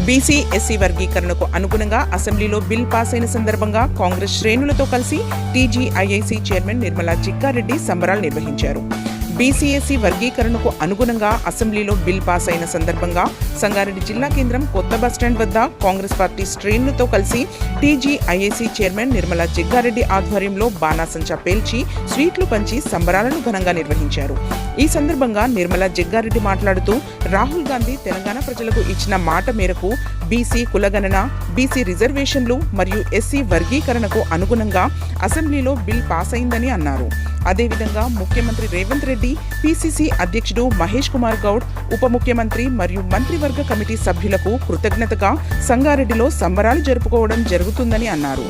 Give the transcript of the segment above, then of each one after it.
BC SC వర్గీకరణకు అనుగుణంగా అసెంబ్లీలో బిల్ పాస్ అయిన సందర్భంగా కాంగ్రెస్ శ్రేణులతో కలిసి టీజీఐఐసీ చైర్మన్ నిర్మలా జిగ్గారెడ్డి సంబరాలు నిర్వహించారు. బీసీ ఎస్సీ వర్గీకరణకు అనుగుణంగా అసెంబ్లీలో బిల్ పాస్ అయిన సందర్భంగా సంగారెడ్డి జిల్లా కేంద్రం కొత్త బస్టాండ్ వద్ద కాంగ్రెస్ పార్టీ శ్రేణులతో కలిసి టీజీఐఐసీ చైర్మన్ నిర్మలా జిగ్గారెడ్డి ఆధ్వర్యంలో బాణాసంచా పేల్చి స్వీట్లు పంచి సంబరాలను ఘనంగా నిర్వహించారు. ఈ సందర్భంగా నిర్మలా జిగ్గారెడ్డి మాట్లాడుతూ రాహుల్ గాంధీ తెలంగాణ ప్రజలకు ఇచ్చిన మాట మేరకు బీసీ కులగణన, బీసీ రిజర్వేషన్లు మరియు ఎస్సీ వర్గీకరణకు అనుగుణంగా అసెంబ్లీలో బిల్ పాస్ అయిందని అన్నారు. అదేవిధంగా ముఖ్యమంత్రి రేవంత్ రెడ్డి, పీసీసీ అధ్యక్షుడు మహేష్ కుమార్ గౌడ్, ఉప ముఖ్యమంత్రి మరియు మంత్రివర్గ కమిటీ సభ్యులకు కృతజ్ఞతగా సంగారెడ్డిలో సంబరాలు జరుపుకోవడం జరుగుతుందని అన్నారు.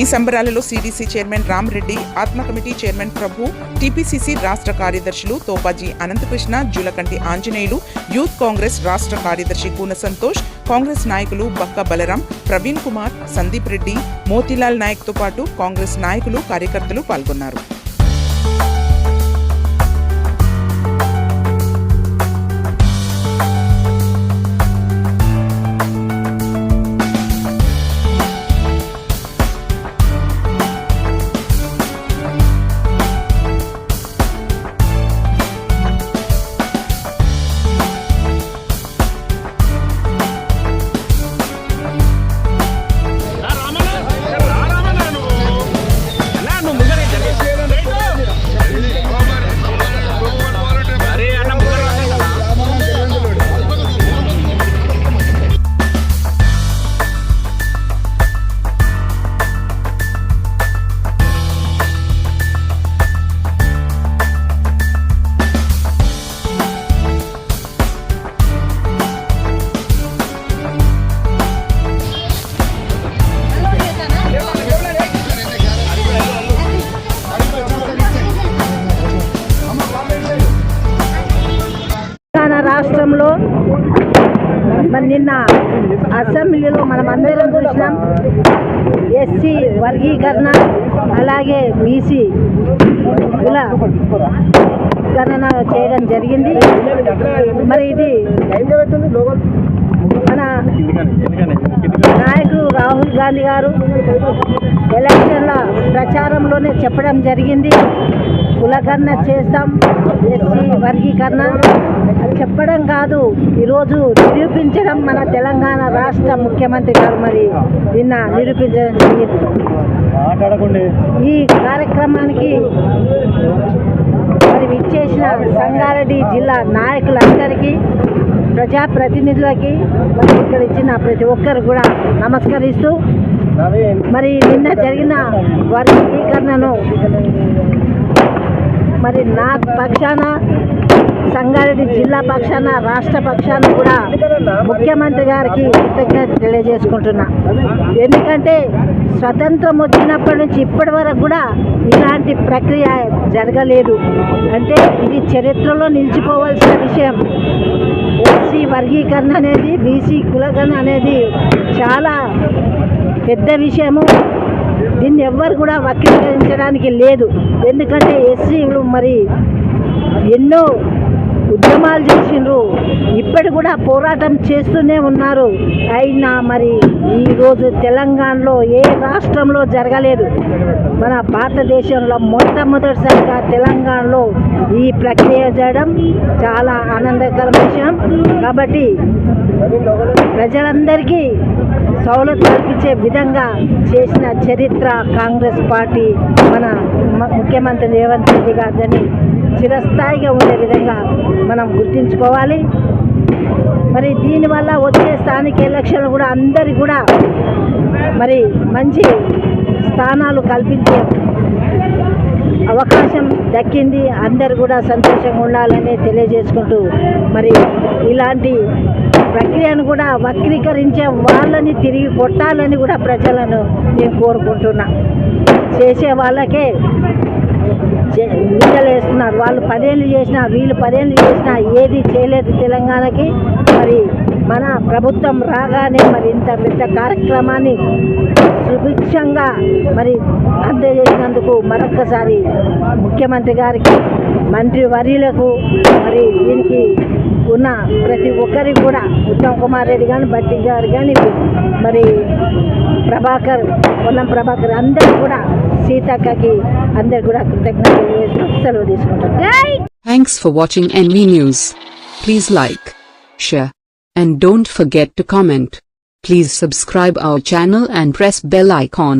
ఈ సంబరాలలో సీడీసీ చైర్మన్ రామరెడ్డి, ఆత్మ కమిటీ చైర్మన్ ప్రభు, టీపీసీసీ రాష్ట్ర కార్యదర్శులు తోపాజీ అనంతకృష్ణ, జూలకంటి ఆంజనేయులు, యూత్ కాంగ్రెస్ రాష్ట్ర కార్యదర్శి కూన సంతోష్, కాంగ్రెస్ నాయకులు బక్క బలరాం, ప్రవీణ్ కుమార్, సందీప్ రెడ్డి, మోతీలాల్ నాయక్తో పాటు కాంగ్రెస్ నాయకులు, కార్యకర్తలు పాల్గొన్నారు. రాష్ట్రంలో నిన్న అసెంబ్లీలో మనం అందరం చూసినాం. ఎస్సీ వర్గీకరణ అలాగే బీసీ కుల గణన చేయడం జరిగింది. మరి ఇది మన నాయకుడు రాహుల్ గాంధీ గారు ఎలక్షన్ల ప్రచారంలోనే చెప్పడం జరిగింది, కులగణన చేస్తాం, ఎస్సీ వర్గీకరణ చెప్పడం కాదు, ఈరోజు నిరూపించడం మన తెలంగాణ రాష్ట్ర ముఖ్యమంత్రి గారు మరి నిన్న నిరూపించడం జరిగింది. ఈ కార్యక్రమానికి మరి విచ్చేసిన సంగారెడ్డి జిల్లా నాయకులందరికీ, ప్రజాప్రతినిధులకి, మరి ఇక్కడ ఇచ్చిన ప్రతి ఒక్కరు కూడా నమస్కరిస్తూ, మరి నిన్న జరిగిన వర్గీకరణను మరి నా పక్షాన, సంగారెడ్డి జిల్లా పక్షాన, రాష్ట్ర పక్షాన కూడా ముఖ్యమంత్రి గారికి కృతజ్ఞత తెలియజేసుకుంటున్నా. ఎందుకంటే స్వతంత్రం వచ్చినప్పటి నుంచి ఇప్పటి వరకు కూడా ఇలాంటి ప్రక్రియ జరగలేదు. అంటే ఇది చరిత్రలో నిలిచిపోవాల్సిన విషయం. ఎస్సీ వర్గీకరణ అనేది, బీసీ కులగణన అనేది చాలా పెద్ద విషయము. దీన్ని ఎవ్వరు కూడా వక్రీకరించడానికి లేదు. ఎందుకంటే ఎస్సీలు మరి ఎన్నో ఉద్యమాలు చేసిండ్రు, ఇప్పటి కూడా పోరాటం చేస్తూనే ఉన్నారు. అయినా మరి ఈరోజు తెలంగాణలో ఏ రాష్ట్రంలో జరగలేదు. మన భారతదేశంలో మొట్టమొదటిసారిగా తెలంగాణలో ఈ ప్రక్రియ చేయడం చాలా ఆనందకర విషయం. కాబట్టి ప్రజలందరికీ సౌలభ్యం కల్పించే విధంగా చేసిన చరిత్ర కాంగ్రెస్ పార్టీ, మన ముఖ్యమంత్రి రేవంత్ రెడ్డి గారిని చిరస్థాయిగా ఉండే విధంగా మనం గుర్తించుకోవాలి. మరి దీనివల్ల వచ్చే స్థానిక ఎలక్షన్లు కూడా అందరికీ కూడా మరి మంచి స్థానాలు కల్పించే అవకాశం దక్కింది. అందరు కూడా సంతోషంగా ఉండాలని తెలియజేసుకుంటూ, మరి ఇలాంటి ప్రక్రియను కూడా వక్రీకరించే వాళ్ళని తిరిగి కొట్టాలని కూడా ప్రజలను నేను కోరుకుంటున్నా. చేసే వాళ్ళకే నిందలు వేస్తున్నారు. వాళ్ళు 10 ఏళ్ళు చేసినా, వీళ్ళు 10 ఏళ్ళు చేసినా ఏది చేయలేదు తెలంగాణకి. మరి మన ప్రభుత్వం రాగానే మరి ఇంత పెద్ద కార్యక్రమాన్ని సుభిక్షంగా మరి అందజేసినందుకు మరొక్కసారి ముఖ్యమంత్రి గారికి, మంత్రి వర్యులకు మరి దీనికి ఉన్న ప్రతి ఒక్కరికి కూడా ఉత్తమ్ కుమార్ రెడ్డి కానీ బట్టి గారు కానీ మరి ప్రభాకర్ పొన్నం ప్రభాకర్ అందరూ కూడా సీతక్కకి అందరు కూడా కృతజ్ఞతలు చేస్తూ సెలవు తీసుకుంటారు. Thanks for watching NV News. Please like, share, and don't forget to comment. Please subscribe our channel and press bell icon.